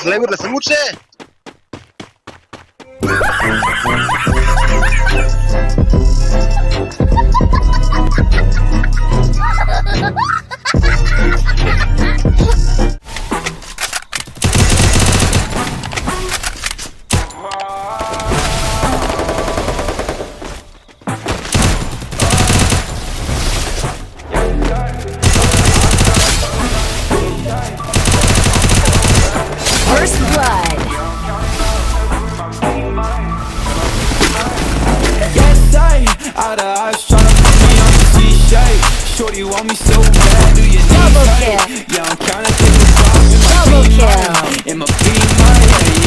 selain semut sih. First blood. Yes, I out of eyes tryna put me on the T-shirt. Shorty want me so bad, do you need Double her? kill. Yeah, I'm tryna take this off in my Double beamer. kill. In my beamer,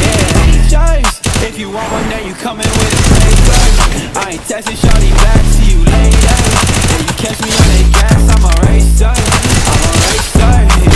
yeah. Chase, if you want one, then you coming with a paper. I ain't texting shorty back, see you later. Yeah, you catch me on that gas, I'm a racer.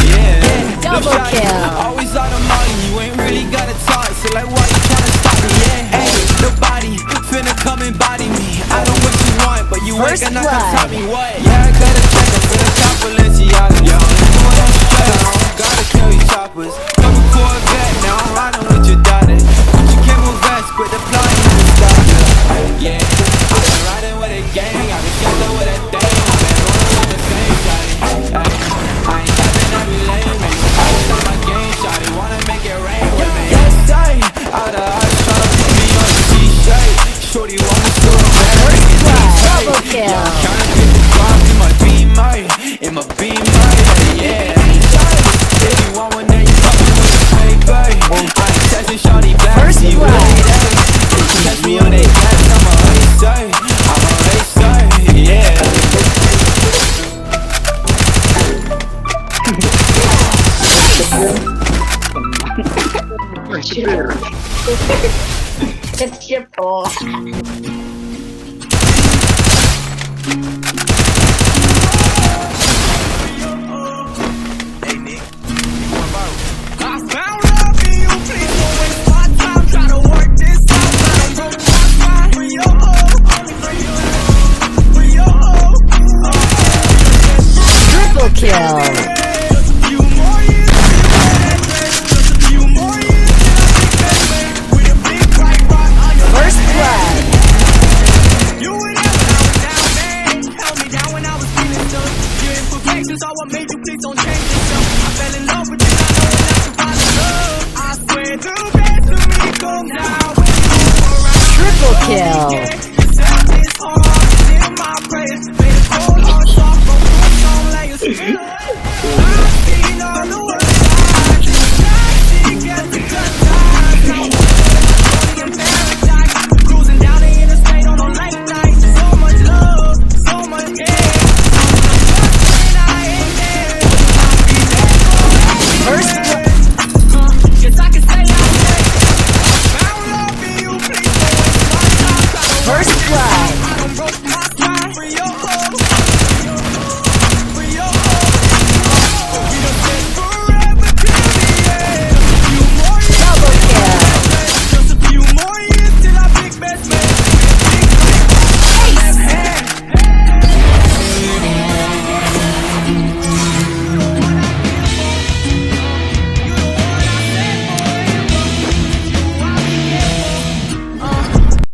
Yeah. Double Look, shawty, kill. always out of money, you ain't really gotta talk. So like, why you tryna stop me? Yeah. Hey, nobody finna come and body me. I know what you want, but you ain't First gonna blood. come tell me what. Yeah, I gotta check up for the top Balenciaga. Yo, even when I'm stressed, I don't gotta carry choppers. Couple Corvette, now I'm riding with your daughter. Put your camel vest, quit applying to the starter. Yeah, I've been riding with a gang, I've been chilling with a thing. I've been rolling on the same shawty. I ain't capping every lane, man. I just on my game, shawty. Wanna make it rain with me. Yes, I out of eyes tryna put me on the T-shirt. Shorty want me so bad. First blood. Double kill. Yeah, tryna get the drop in my beamer, yeah. If you want one, then you fucking with the paper. I ain't texting shorty back, First see you blood. later. If you catch me on that gas, I'm a racer, yeah. Triple kill.